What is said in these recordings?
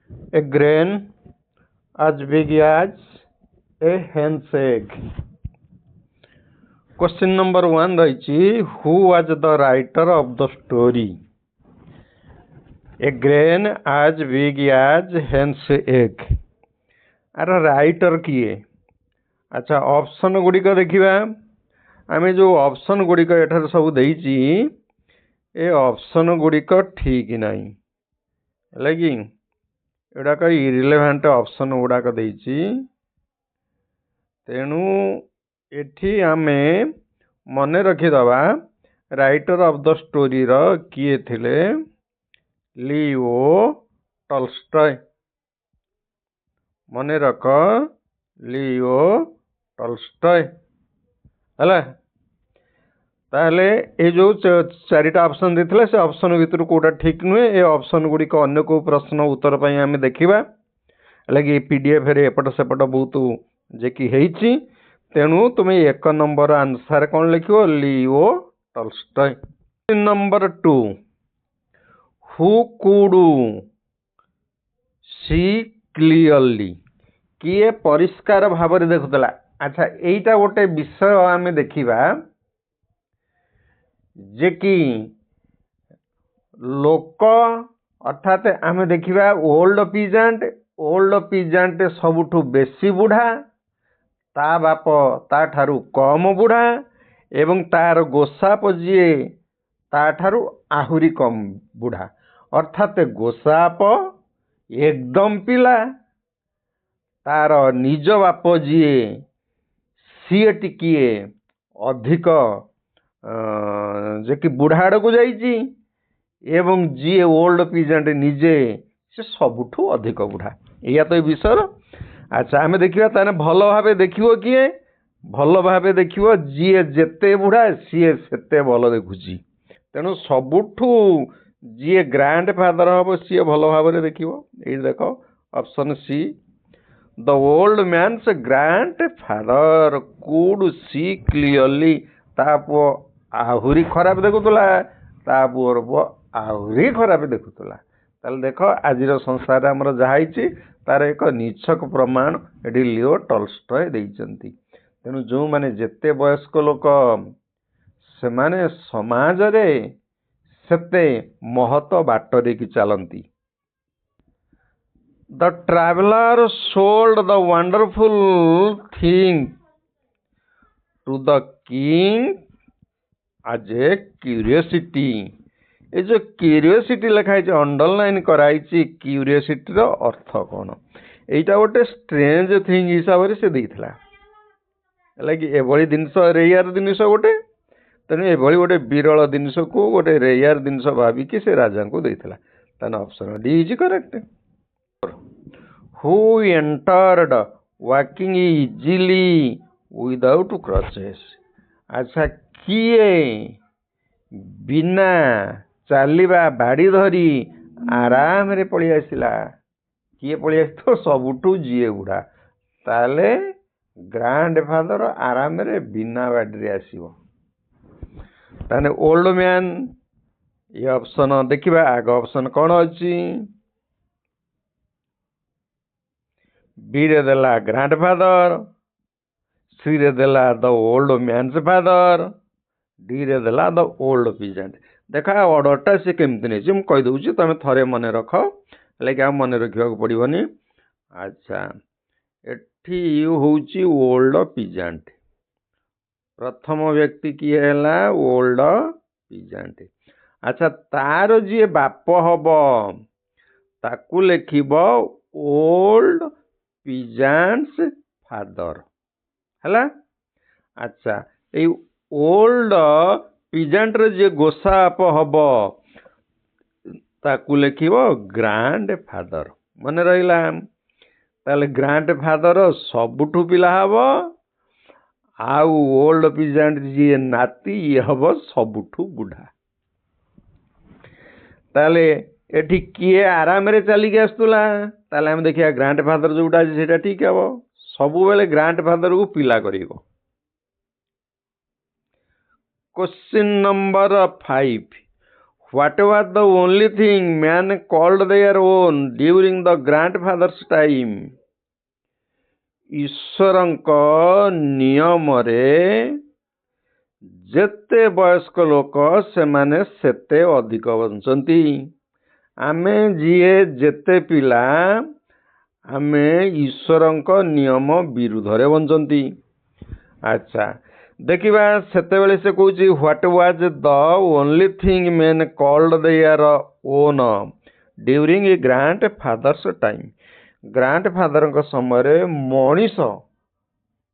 A grain as big as a hen's egg. Question number 1 रही who was the writer of the story? A grain as big as hen's egg. आर राइटर किए? अच्छा option गुड़िक देखा आम जो option गुड़िक एठार सब देइछि ए ऑप्शन गुड़िक ठीक नहीं है कि एडाक इरिलेवेंट ऑप्शन गुड़ाक देइछि तेणु एठी आमे मने रखिदबा राइटर ऑफ द स्टोरी रो किए थिले लियो टॉल्स्टॉय मने रख लियो टॉल्स्टॉय हला ताहले ए जो चारिटा ऑप्शन देथिले से ऑप्शन भितर कोटा ठीक नुहे ए ऑप्शन गुडी को अन्य को प्रश्न उत्तर पई आमे देखिबा लगी पीडीएफ रे एपट सेपट बहुत जे कि हेछि तेणु तुम एक नंबर आंसर कौन लिखो Leo Tolstoy. Number 2 who could see clearly किए परिष्कार भाव में देखुला। अच्छा एटा गोटे विषय आम देखा जे कि लोक अर्थात आम देखा ओल्ड पिजेंट सबुठु बेसी बुढ़ा ता बाप ता ठारू कम बुढ़ा एवं तार गोसाप जी ता ठारू आहुरी कम बुढ़ा अर्थात गोसाप एकदम पिला तार निज बाप जी सी टिकिए अधिक जे कि बुढ़ा आड़ को जाइए एवं जी ओल्ड पिजेंट निजे से सबुठु अधिक बुढ़ा या तो विषय। अच्छा आम देखा ताने भल भाव देखियो किए भल भाव देखियो जी जेते बुढ़ा सी सेते भल देखुची तेणु सबुठु जी ग्रांड फादर हम सी भल भाव देखियो ये देख option see the old man's grandfather could see clearly ता पुओ आहुरी खराब देखुला ता पुओर पुओ आहुरी खराब देखुला ताले देख आज संसार आमर जहाँ तार एक निछक प्रमाण ये लियो टॉल्स्टॉय देइचंती तेणु जो माने जेते वयस्क लोक से माने समाज रे सेते महत बाटरे की चलती। The traveller sold the wonderful thing to the king as a curiosity ये जो क्यूरियोसिटी लिखाई अंडरलाइन कराई क्यूरियोसिटी रो अर्थ कौन एटा गोटे स्ट्रेंज थिंग हिसाब से देइथला लगी एभली जिनस रेयर जिनस गोटे तेणु एभली गोटे विरल जिनस को गोटे रेयर जिनस भाविकी से राजा को देइथला तान option D is correct. Who entered walking easily without crutches. अच्छा किए बिना चलवा बाड़ी धरी आराम रे पड़ी आसला किए पड़ी आस तो सबुठु जीए बुढ़ा ताले ग्रांड फादर आराम रे बिना बाड़ी रे आसीबो ताने ओल्ड मैन ये ऑप्शन देखिबा आग ऑप्शन कौन अच्छी बी रे देला ग्रांड फादर सी रे देला द ओल्ड मैन्स फादर डी रे देला द ओल्ड पिजेंट देखा ऑर्डरटा से केमती नहीं मुझे कहीदे तुम थे मन रख लगे आ मन रखा पड़ोनी। अच्छा एठी हूँ ओल्ड पिजेंट प्रथम व्यक्ति किए है ओल्ड पिजेंट। अच्छा तार जी बाप हम ताकू लिखब ओल्ड पिजेंट्स फादर है। अच्छा ये ओल्ड पिजेंट रे जे गोसाप हम ताकू लिखब ग्रांड फादर मन रहा ताले ग्रांड फादर सबुठु पिला हम आउ ओल्ड पिजेंट जी नाती ये हम सबुठु बुढ़ा ताले एठी किए आराम रे चलिक आसुला ताले हम देखिए ग्रांड फादर जोटा से ठीक हे सबु बेले ग्रांड फादर को पिला करिवो। Question number 5 What was the only thing man called their own during the grandfather's time? ଈଶ୍ୱରଙ୍କ ନିୟମରେ ଯେତେ ବୟସ୍କ ଲୋକ ସେମାନେ ସେତେ ଅଧିକ ବଞ୍ଚନ୍ତି। ଆମେ ଯିଏ ଯେତେ ପିଲା ଆମେ ଈଶ୍ୱରଙ୍କ ନିୟମ ବିରୁଦ୍ଧରେ ବଞ୍ଚନ୍ତି। ଆଚ୍ଛା ଦେଖିବା ସେତେବେଳେ ସେ କହୁଛି what was the only thing men called there on during a grandfather's time. ଗ୍ରାଣ୍ଡ ଫାଦରଙ୍କ ସମୟରେ ମଣିଷ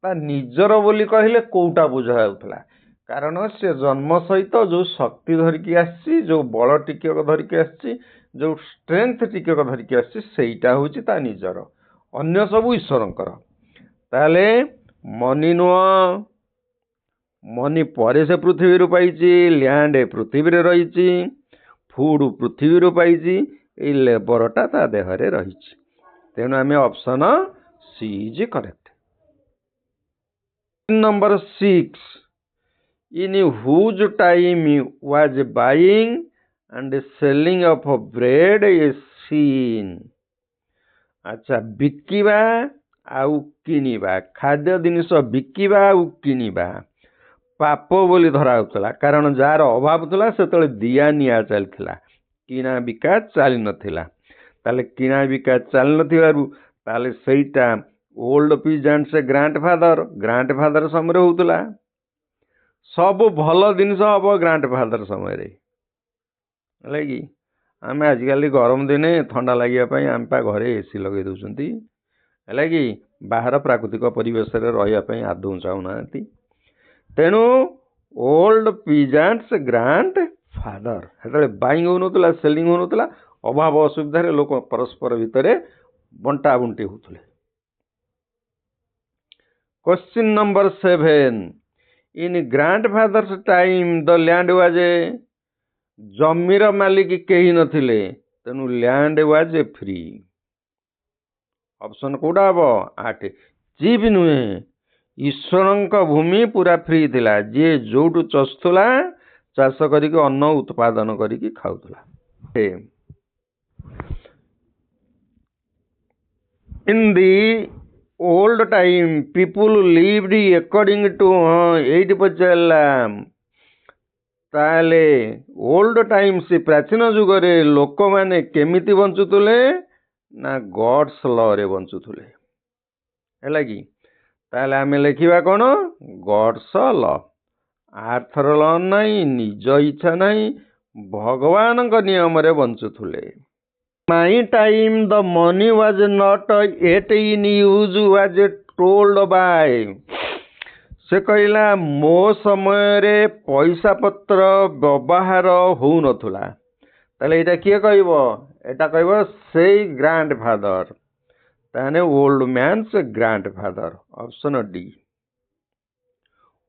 ତା ନିଜର ବୋଲି କହିଲେ କୋଉଟା ବୁଝା ଯାଉଥିଲା? କାରଣ ସେ ଜନ୍ମ ସହିତ ଯେଉଁ ଶକ୍ତି ଧରିକି ଆସିଛି, ଯେଉଁ ବଳ ଟିକକ ଧରିକି ଆସିଛି, ଯେଉଁ ଷ୍ଟ୍ରେଂଥ ଟିକକ ଧରିକି ଆସିଛି, ସେଇଟା ହେଉଛି ତା ନିଜର। ଅନ୍ୟ ସବୁ ଈଶ୍ୱରଙ୍କର। ତାହେଲେ ମନି ନୁହଁ, ମନି ପରେ ସେ ପୃଥିବୀରୁ ପାଇଛି, ଲ୍ୟାଣ୍ଡ ପୃଥିବୀରେ ରହିଛି, ଫୁଡ୍ ପୃଥିବୀରୁ ପାଇଛି, ଏଇ ଲେବରଟା ତା ଦେହରେ ରହିଛି। ତେଣୁ ଆମେ option C is correct. Number 6, in whose time was buying and selling of bread a sin? ଆଚ୍ଛା ବିକିବା ଆଉ କିଣିବା, ଖାଦ୍ୟ ଜିନିଷ ବିକିବା ଆଉ କିଣିବା ପାପ ବୋଲି ଧରା ହେଉଥିଲା। କାରଣ ଯାହାର ଅଭାବ ଥିଲା ସେତେବେଳେ ଦିଆ ନିଆ ଚାଲିଥିଲା, କିଣା ବିକା ଚାଲିନଥିଲା। ତାହେଲେ କିଣା ବିକା ଚାଲିନଥିବାରୁ ତାହେଲେ ସେଇଟା ଓଲ୍ଡ ପିଜାଣ୍ଟସ ଗ୍ରାଣ୍ଡ ଫାଦର ସମୟରେ ହେଉଥିଲା। ସବୁ ଭଲ ଜିନିଷ ହବ ଗ୍ରାଣ୍ଡ ଫାଦର ସମୟରେ, ହେଲା କି? ଆମେ ଆଜିକାଲି ଗରମ ଦିନେ ଥଣ୍ଡା ଲାଗିବା ପାଇଁ ଆମେ ପା ଘରେ ଏସି ଲଗେଇ ଦେଉଛନ୍ତି, ହେଲା କି? ବାହାର ପ୍ରାକୃତିକ ପରିବେଶରେ ରହିବା ପାଇଁ ଆଦୌ ଚାହୁଁନାହାନ୍ତି। ତେଣୁ ଓଲ୍ଡ ପିଜାଣ୍ଟସ ଗ୍ରାଣ୍ଡ ଫାଦର ସେତେବେଳେ ବାଇଙ୍ଗ ହେଉନଥିଲା, ସେଲିଂ ହେଉନଥିଲା, ଅଭାବ ଅସୁବିଧାରେ ଲୋକ ପରସ୍ପର ଭିତରେ ବଣ୍ଟା ବଣ୍ଟି ହେଉଥିଲେ। Question number 7, in grand fathers time the land was ଏ, ଜମିର ମାଲିକ କେହି ନଥିଲେ, ତେଣୁ land was A free. Option କୋଉଟା ହବ? 8। ଚିପ୍ ନୁହେଁ, ଈଶ୍ୱରଙ୍କ ଭୂମି ପୁରା ଫ୍ରି ଥିଲା। ଯିଏ ଯୋଉଠୁ ଚଷୁଥିଲା ଚାଷ କରିକି ଅନ୍ନ ଉତ୍ପାଦନ କରିକି ଖାଉଥିଲା। In the old time people lived according to, ଏଇଠି ପଚାରିଲା। ତାହେଲେ ଓଲ୍ଡ ଟାଇମ୍ସ ପ୍ରାଚୀନ ଯୁଗରେ ଲୋକମାନେ କେମିତି ବଞ୍ଚୁଥିଲେ? ନା ଗଡ୍ସ ଲରେ ବଞ୍ଚୁଥିଲେ, ହେଲା କି? ତାହେଲେ ଆମେ ଲେଖିବା କ'ଣ? ଗଡ୍ସ ଲ। ଆର୍ଥର ଲ ନାହିଁ, ନିଜ ଇଚ୍ଛା ନାହିଁ, ଭଗବାନଙ୍କ ନିୟମରେ ବଞ୍ଚୁଥିଲେ। My time the money was not at in use was told by. ସେ କହିଲା ମୋ ସମୟରେ ପଇସା ପତ୍ର ବ୍ୟବହାର ହଉନଥିଲା। ତାହେଲେ ଏଇଟା କିଏ କହିବ? ଏଇଟା କହିବ ସେଇ ଗ୍ରାଣ୍ଡ ଫାଦର। ତାହେଲେ old man's grand father, option D.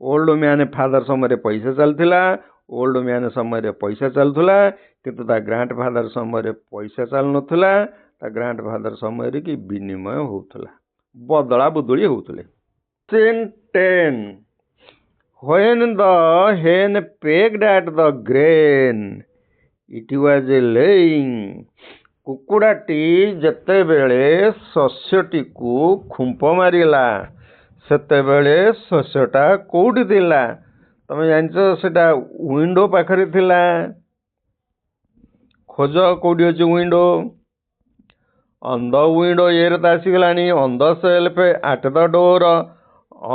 Old man father ସମୟରେ ପଇସା ଚାଲିଥିଲା, ଓଲ୍ଡ ମ୍ୟାନ୍ ସମୟରେ ପଇସା ଚାଲୁଥିଲା, କିନ୍ତୁ ତା ଗ୍ରାଣ୍ଡ ଫାଦର ସମୟରେ ପଇସା ଚାଲୁନଥିଲା। ତା ଗ୍ରାଣ୍ଡ ଫାଦର ସମୟରେ କି ବିନିମୟ ହେଉଥିଲା, ବଦଳା ବଦଳି ହେଉଥିଲେ। 10, when the hen pecked at the grain it was laying। କୁକୁଡ଼ାଟି ଯେତେବେଳେ ଶସ୍ୟଟିକୁ ଖୁମ୍ପ ମାରିଲା ସେତେବେଳେ ଶସ୍ୟଟା କୋଉଠି ଥିଲା? ତମେ ଜାଣିଛ ସେଟା ୱିଣ୍ଡୋ ପାଖରେ ଥିଲା। ଖୋଜ କୋଉଠି ଅଛି ୱିଣ୍ଡୋ? ଅନ୍ ଦ ୱିଣ୍ଡୋ ଇଏରେ ତ ଆସିଗଲାଣି। On the self, at the door,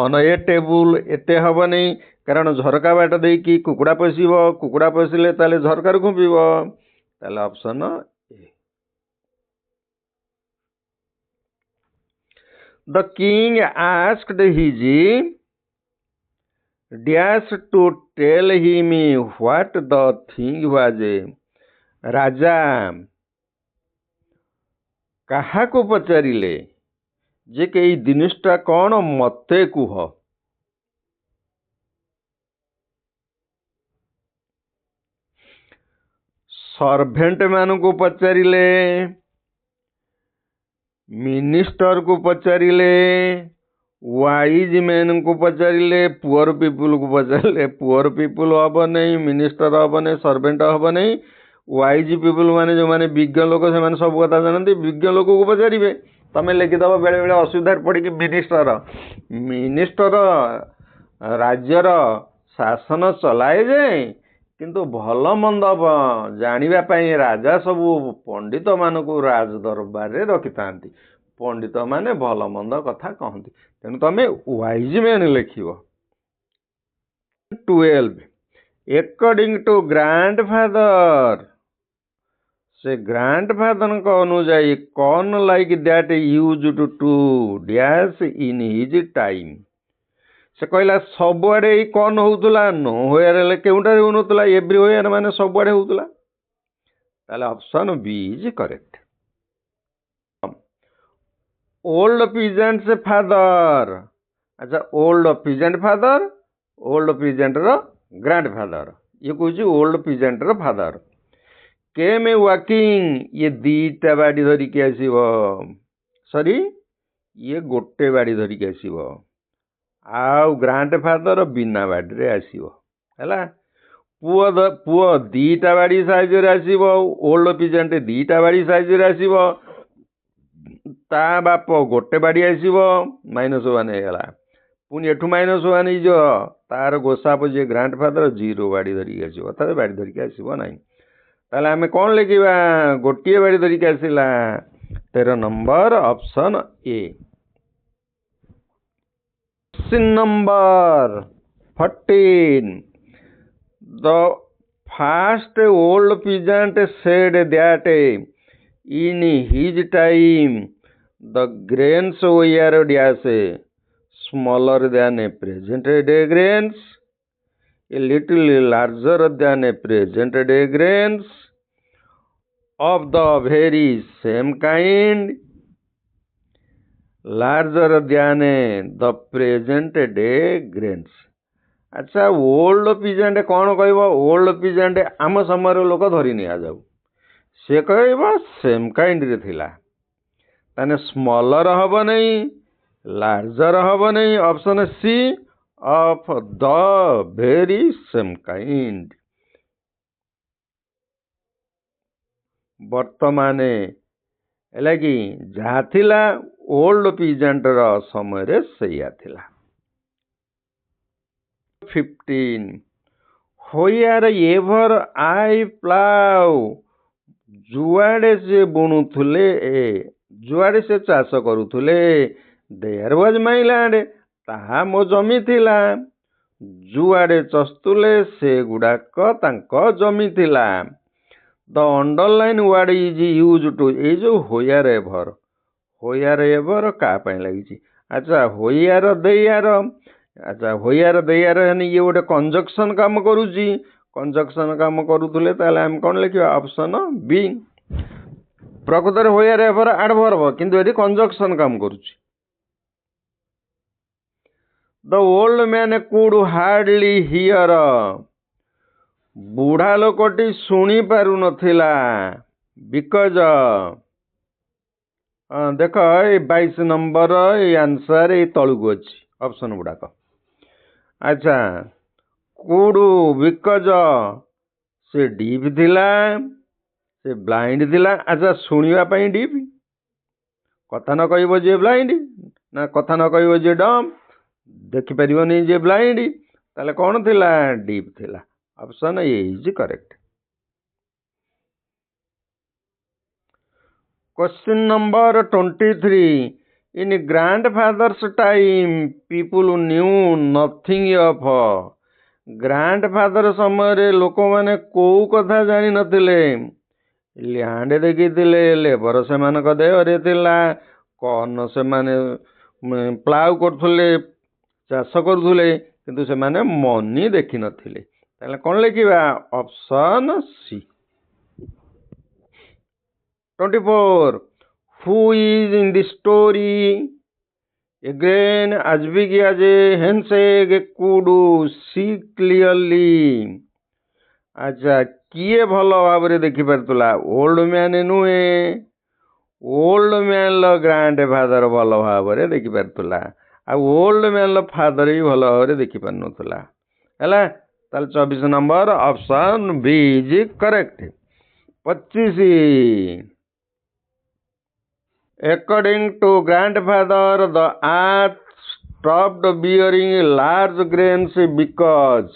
on a table, ଏତେ ହବନି କାରଣ ଝରକା ବାଟ ଦେଇକି କୁକୁଡ଼ା ପଶିବ। କୁକୁଡ଼ା ପଶିଲେ ତାହେଲେ ଝରକାରୁ ଖୁମ୍ପିବ। ତାହେଲେ option A. The king asked his dash to tell him what the thing was. ରାଜା କାହାକୁ ପଚାରିଲେ ଯେ କି ଏଇ ଜିନିଷଟା କ'ଣ ମତେ କୁହ। ସର୍ଭେଣ୍ଟ ମାନଙ୍କୁ ପଚାରିଲେ, ମିନିଷ୍ଟରକୁ ପଚାରିଲେ, ୱାଇଜ ମେନଙ୍କୁ ପଚାରିଲେ, ପୁଅର ପିପୁଲକୁ ପଚାରିଲେ। ପୁଅର ପିପୁଲ ହବ ନାହିଁ, ମିନିଷ୍ଟର ହବ ନାହିଁ, ସର୍ଭେଣ୍ଟ ହବ ନାହିଁ, वाइज पीपुल माने जो माने विज्ञ लोक से सब कथा जानते विज्ञ लोक को पचारे तुम लिखिदेव बेले बेले असुविधा पड़ी मिनिस्टर मिनिस्टर राज्यर शासन चलाए जाए किंतु भल मंद जानापी राजा सबू पंडित मान को राज दरबार में रखि था पंडित माने भल मंद कथा कहती तेणु तुम वाइज मैन लिख 12 एकॉर्डिंग टू ग्रैंडफादर से ग्रैंडफादर का अनुजाई कौन like that used to dash in his time से कहला सबुआड़े कौन होउतला नो होयर केउटारे होउनतला एवरी होयर माने सबुआड़े होउतला ताले option B is correct old peasant से फादर अच्छा old peasant father old peasant रो ग्रैंडफादर ये कहूँ ओल्ड पीजेंट रो फादर केम ए वॉकिंग ये दीटा बाड़ी धरिकी आसीबो सॉरी ये गोटे बाड़ी धरिकी आसीबो आउ ग्रैंडफादर बिना बाड़ी रे आसीबो हैला पुओ दीटा बाड़ी साइज रे आसीबो ओल्ड पीजेंट दीटा बाड़ी साइज रे आसीबो ता बाप गोटे बाड़ी आसीबो -1 हेगला पुणी एठू -1 जो तार गोसाप जे ग्रैंडफादर 0 बाड़ी धरिकी आसीबो तार बाड़ी धरिकी आसीबो नाही ताले आमे कौन लिखिबा गोटे बाड़ी धरिकी आसीला 13 number option A question number 14 the first old peasant said that in his time the grains were dash smaller than a present day grains, a little larger than a present day grains, of the very same kind, larger than the present day grains. अच्छा old peasant कौन कह old peasant आम समय लोक धरी नि जाऊ से कह सेम काइंड रे थिला ताने स्मॉलर हब नहीं लार्जर हब नहीं option C of the very same kind वर्तमान लगी जहाँ थिला ओल्ड पीजेंट रो समय रे सैया थिला 15 होयर एवर आई प्लाउ जुआड़े से बुणुले जुआड़े से चाष करुले देयर वाज माई लैंड ताहा मो जमी थिला जुआड़े चस्तुले से गुड़ाक तांको जमी थिला the underline word is use to a जो होयर एवर का लगी अच्छा होयर देयर अच्छा होयर देयर ये गोटे कंजक्शन काम करुची कंजक्शन काम करुले आम कौन लिखा ऑप्शन बी प्रकृत होयर एवर एडवर्ब किंतु ये कंजक्शन काम करुची the old man could hardly here बुढ़ा लोकटी शुणी पारु नथिला बिकज देख 22 नंबर ये आंसर ये तलुक अच्छी ऑप्शन गुड़ाक अच्छा कुडू बिकज से डीप थिला से ब्लाइंड थिला अच्छा शुणा डीप कथा न कह जे ब्लाइंड ना कथा न कह जे डम देखिपर नहीं जे ब्लाइंड ताले कौन थिला डीप थिला option A is correct question number 23 in grandfathers time people knew nothing of grandfather समय लोक मैंने कौ कथा जानी नथिले लैंड देखी लेबर से देहरे थिला कौन से प्लाउ करथुले चाष करुले किंतु से माने मनी देखी नथिले ताले कौन लिखिबा option C 24 who is in the story again as big as a handshake could see clearly अच्छा किए भल भाव देखी पारतला ओल्ड मैन नुहे ओल्ड मैन ग्रैंड फादर भल भाव देखी पारतला आ ओल्ड मैन फादर भी भल भाव देखी पार नाला 24 number option B is correct 25. According to grandfather, the earth stopped bearing large grains because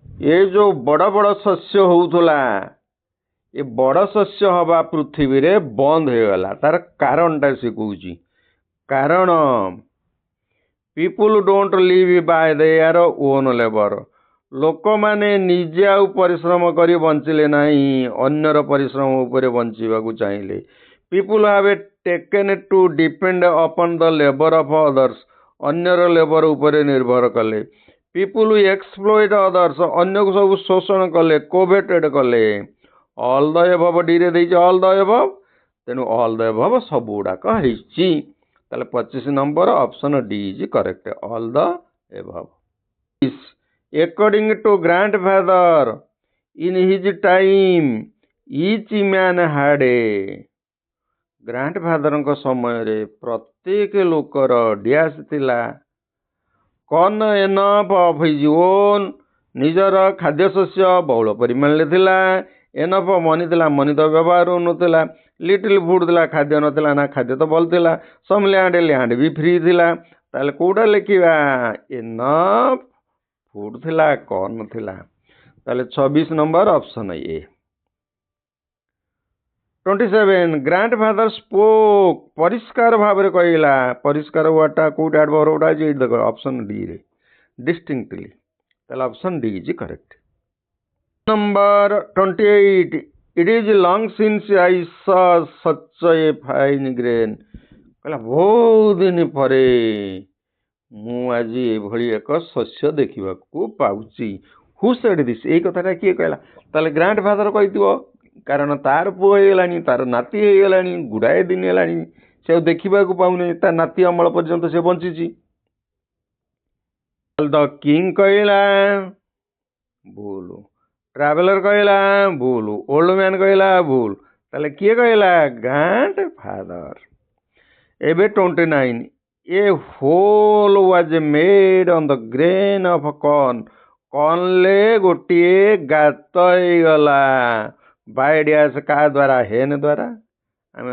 ये जो बड़ बड़ शस्य होउथला ये बड़ शस्य हवा पृथ्वी रे बंद हो गला तार कारणटा से कहूची कारण people don't live by their own labour लोक माने निजे आउ परिश्रम करी बंचिले नहीं अन्यर परिश्रम उपरे बंचिबाकू चाहिए people have taken to depend upon the labour of others अन्यर लेबर उपरे निर्भर कले पीपुल एक्सप्लॉइट अदर्स अन्य को सब शोषण कले कोवेटेड कले ऑल द एबव डी रे देइछ ऑल द एबव तेनु ऑल द एबव सब गुड़ाक होइछि ताले 25 number option D is correct all the above according to grandfather in his time each man had a grandfather समय रे प्रत्येक लोकर डैश थिला कौन एनफ ऑफ हिज ओन निजर खाद्य शस्य बहुल परिमाण थिला एनफ मनी थिला मनी तो व्यवहार होनुथिला लिटिल फूड थिला खाद्य नथिला ना खाद्य तो भल थिला सम लैंड भी फ्री थिला ताले कोडा लिखिबा एनफ फूड थिला कौन थिला ताले 26 number option A 27 grandfather spoke परिष्कार भाव रे कहला परिष्कार वाटा कोट एडवर्ब उडा जे देखो ऑप्शन डी रे डिस्टिंक्टली ताले option D is correct number 28 it is long since I saw such a fine grain कहला बहुत दिन परे मु आज एभली एक शस्य देखा पाऊँगी हु सेड दिस यही कथाटा किए कहला ताले ग्रांडफादर कहीथिबो कारण तार पुओ होगलानी तार नाती होगलानी गुड़ाए दिन है से देखा पाऊनी ता नाती अमल पर्यंत से बंची द किंग कहला भूल ट्रावेलर कहला भूल ओल्ड मैन कहला भूल ताले किए कहला ग्रांडफादर एबे 29 a hole was made on the grain of corn कॉर्नले गोटे गात गला बाय डैश का द्वारा हेन द्वारा आम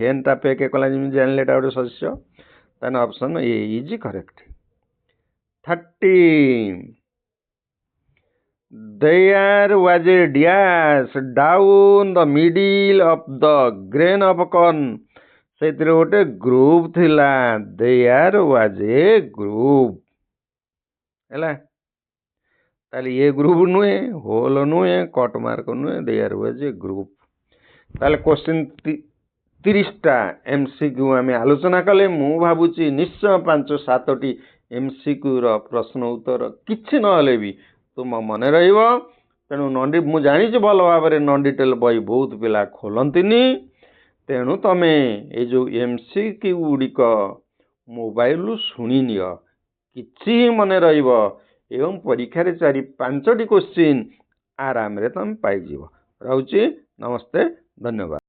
हेनटा पेक कला जमी जानले गोटे शस्य तान option A is correct 30 there was a dash down the middle of the grain of corn से गोटे ग्रुप थिला देयर वाज ए ग्रुप है ताले ये ग्रुप नुहे होल नुहे कट मार्क नुहे देयर वाज ए ग्रुप ताले क्वेश्चन 30टा एमसीक्यू आम आलोचना कले मु भावुची निश्चय 5-7टी एमसीक्यू रो प्रश्न उत्तर किछि नहले भी तुम मन रहिबो तेणु नन मु जानी भल भाव में नन डिटेल बही बहुत पिला खोलंतिनी तेणु तमे ये जो एमसीक्यू गुड़िक मोबाइल शुणी नियो किछि मन रहिबो एवं परीक्षा 4-5टी क्वेश्चन आराम रे तुम पाइजिव। रहुची नमस्ते धन्यवाद।